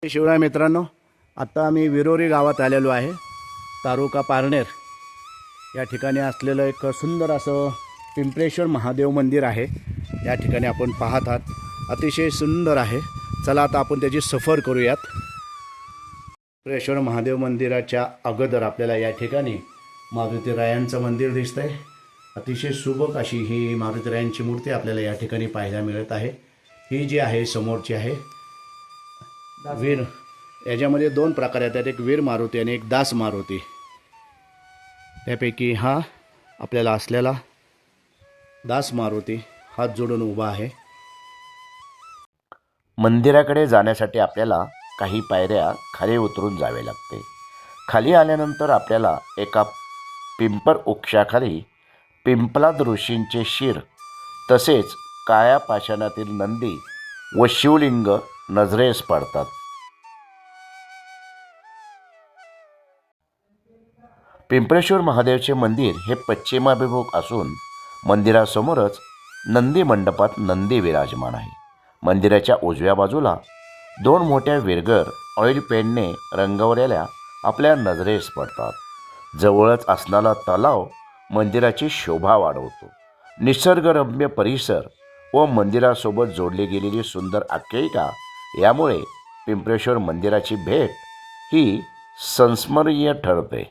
शिवराय मित्रांनो, आता आम्ही विरोरी गावात आलेलो आहे. तालुका पारनेर या ठिकाणी असलेलं एक सुंदर असं पिंपळेश्वर महादेव मंदिर आहे. या ठिकाणी आपण पाहत आहात, अतिशय सुंदर आहे. चला आता आपण त्याची सफर करूयात. पिंपळेश्वर महादेव मंदिराच्या अगोदर आपल्याला या ठिकाणी मारुतीरायांचं मंदिर दिसतंय. अतिशय सुबक अशी ही मारुतीरायांची मूर्ती आपल्याला या ठिकाणी पाहायला मिळत आहे. ही जी आहे समोरची आहे वीर. याच्यामध्ये दोन प्रकार आहेत, एक वीर मारुती आणि एक दास मारुती. त्यापैकी हा आपल्याला असलेला दास मारुती हात जोडून उभा आहे. मंदिराकडे जाण्यासाठी आपल्याला काही पायऱ्या खाली उतरून जावे लागते. खाली आल्यानंतर आपल्याला एका पिंपर वृक्षाखाली पिंपलाद ऋषींचे शिर तसेच काळ्या पाषाणातील नंदी व शिवलिंग नजरेस पडतात. पिंपळेश्वर महादेवचे मंदिर हे पश्चिमाभिमुख असून मंदिरासमोरच नंदी मंडपात नंदी विराजमान आहे. मंदिराच्या उजव्या बाजूला दोन मोठ्या विरगर ऑइल पेंटने रंगवलेल्या आपल्या नजरेस पडतात. जवळच असणारा तलाव मंदिराची शोभा वाढवतो. निसर्गरम्य परिसर व मंदिरासोबत जोडली गेलेली सुंदर आख्यायिका यामुळे पिंपळेश्वर मंदिराची भेट ही संस्मरणीय ठरते.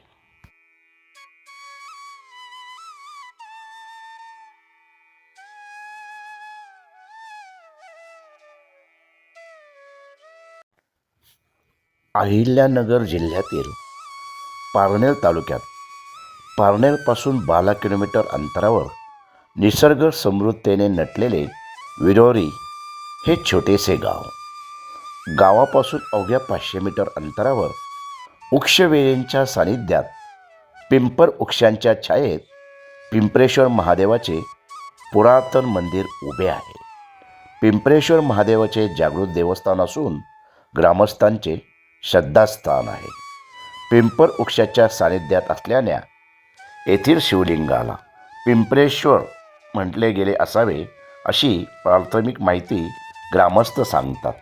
अहिल्यानगर जिल्ह्यातील पारनेर तालुक्यात पारनेरपासून 12 किलोमीटर अंतरावर निसर्ग समृद्धतेने नटलेले विरोरी हे छोटेसे गाव. गावापासून अवघ्या 500 मीटर अंतरावर वृक्षवेलींच्या सानिध्यात पिंपर वृक्षांच्या छायेत पिंपळेश्वर महादेवाचे पुरातन मंदिर उभे आहे. पिंपळेश्वर महादेवाचे जागृत देवस्थान असून ग्रामस्थांचे श्रद्धास्थान आहे. पिंपर वृक्षाच्या सानिध्यात असल्याने येथील शिवलिंगाला पिंपळेश्वर म्हटले गेले असावे अशी प्राथमिक माहिती ग्रामस्थ सांगतात.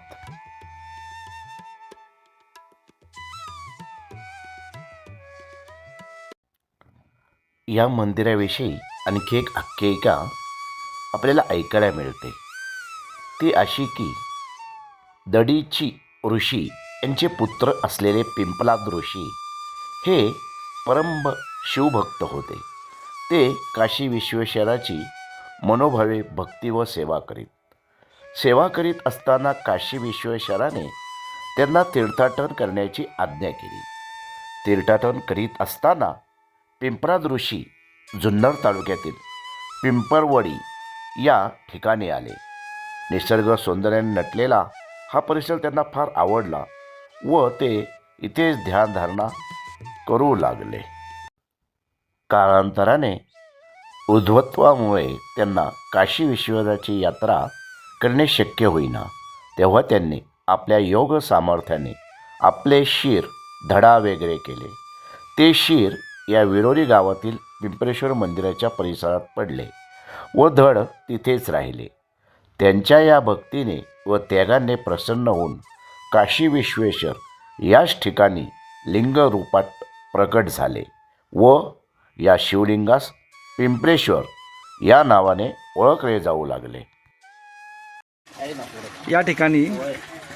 या मंदिराविषयी आणखी एक आख्यायिका आपल्याला ऐकायला मिळते. ती अशी की दडीची ऋषी यांचे पुत्र असलेले पिंपलाद ऋषी हे परम शिवभक्त होते. ते काशी विश्वेश्वराची मनोभावे भक्ती व सेवा करीत असताना काशी विश्वेश्वराने त्यांना तीर्थाटन करण्याची आज्ञा केली. तीर्थाटन करीत असताना पिंपलाद ऋषी जुन्नर तालुक्यातील पिंपरवडी या ठिकाणी आले. निसर्ग सौंदर्याने नटलेला हा परिसर त्यांना फार आवडला व ते इथेच ध्यानधारणा करू लागले. कालांतराने उद्धवत्वामुळे त्यांना काशी विश्वेश्वराची यात्रा करणे शक्य होईना. तेव्हा त्यांनी आपल्या योग सामर्थ्याने आपले शिर धडा वेगळे केले. ते शिर या विरोरी गावातील पिंपळेश्वर मंदिराच्या परिसरात पडले व धड तिथेच राहिले. त्यांच्या या भक्तीने व त्यागाने प्रसन्न होऊन काशी विश्वेश्वर याच ठिकाणी लिंग रूपात प्रकट झाले व या शिवलिंगास पिंपळेश्वर या नावाने ओळखले जाऊ लागले. या ठिकाणी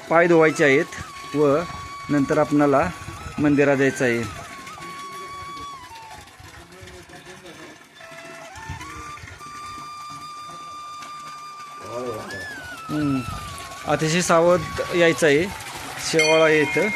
पाय धुवायचे आहेत व नंतर आपणाला मंदिरात जायचं आहे. अतिशय सावध यायचं आहे. शेवाळा येतं.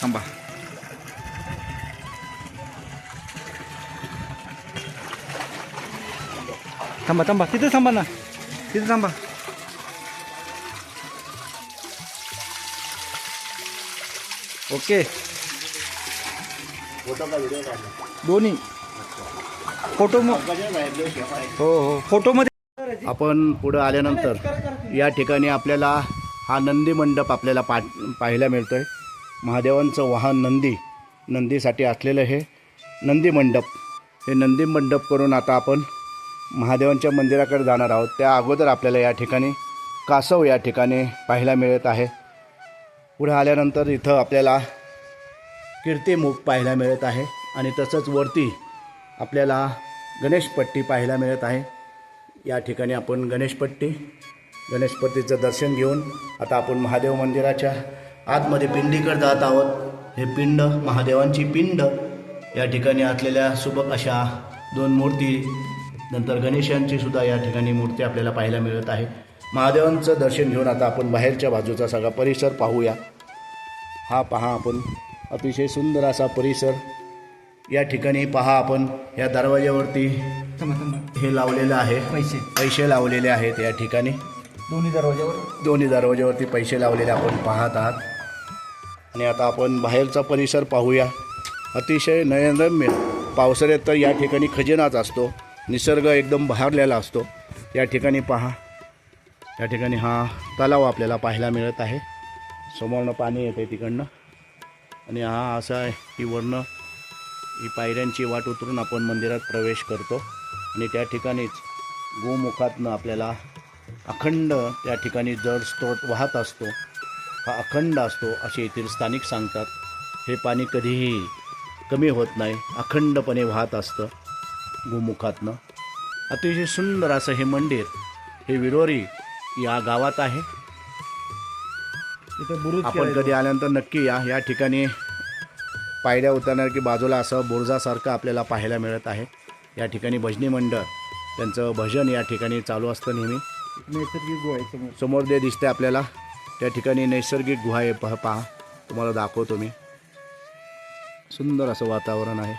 थांबा. थांबा थांबा तिथं थांबा ना, तिथं थांबा. ओके. दोन्ही फोटो हो हो फोटोमध्ये आपण पुढं आल्यानंतर या ठिकाणी आपल्याला हा नंदी मंडप आपल्याला पाहायला मिळतो आहे. महादेवांचं वाहन नंदीसाठी असलेलं हे नंदी मंडप. हे नंदी मंडप करून आता आपण महादेवांच्या मंदिराकडे जाणार आहोत. त्या अगोदर आपल्याला या ठिकाणी कासव या ठिकाणी पाहायला मिळत आहे. पुढे आल्यानंतर इथं आपल्याला कीर्तिमुख पाहायला मिळत आहे आणि तसंच वरती आपल्याला गणेशपट्टी पाहायला मिळत आहे. या ठिकाणी आपण गणेशपट्टीचं दर्शन घेऊन आता आपण महादेव मंदिराच्या आतमध्ये पिंडीकडे जात आहोत. हे पिंड महादेवांची पिंड या ठिकाणी असलेल्या सुबक अशा 2 मूर्ती, नंतर गणेशांची सुद्धा या ठिकाणी मूर्ती आपल्याला पाहायला मिळत आहे. महादेवांचं दर्शन घेऊन आता आपण बाहेरच्या बाजूचा सगळा परिसर पाहूया. हा पहा आपण अतिशय सुंदर असा परिसर. या ठिकाणी पहा आपण या दरवाज्यावरती हे लावलेलं आहे, पैसे लावलेले आहेत. या ठिकाणी दोन्ही दरवाज्यावरती पैसे लावलेले आपण पाहत आहात. आणि आता आपण बाहेरचा परिसर पाहूया. अतिशय नयनरम्य. पावसाळ्यात तर या ठिकाणी खजिनाच असतो, निसर्ग एकदम बहरलेला असतो. या ठिकाणी पहा, या ठिकाणी हा तलाव आपल्याला पाहायला मिळत आहे. समोरनं पाणी येते तिकडनं आणि हा असा आहे की वरनं ही पायऱ्यांची वाट उतरून आपण मंदिरात प्रवेश करतो आणि त्या ठिकाणीच गोमुखातनं आपल्याला अखंड त्या ठिकाणी जड स्रोत वाहत असतो. हा अखंड असतो असे येथील स्थानिक सांगतात. हे पाणी कधीही कमी होत नाही, अखंडपणे वाहत असतं गोमुखातनं. अतिशय सुंदर असं हे मंदिर हे विरोरी या गावात आहे. आपण कधी आल्यानंतर नक्की या ठिकाणी पायऱ्या उतरणार की बाजूला असं बुरुजासारखं आपल्याला पाहायला मिळत आहे. या ठिकाणी भजनी मंडळ त्यांचं भजन या ठिकाणी चालू असतं नेहमी. नैसर्गिक गुहा आहे समोर जे दिसते आपल्याला त्या ठिकाणी नैसर्गिक गुहा आहे. पहा तुम्हाला दाखवतो मी. सुंदर असं वातावरण आहे.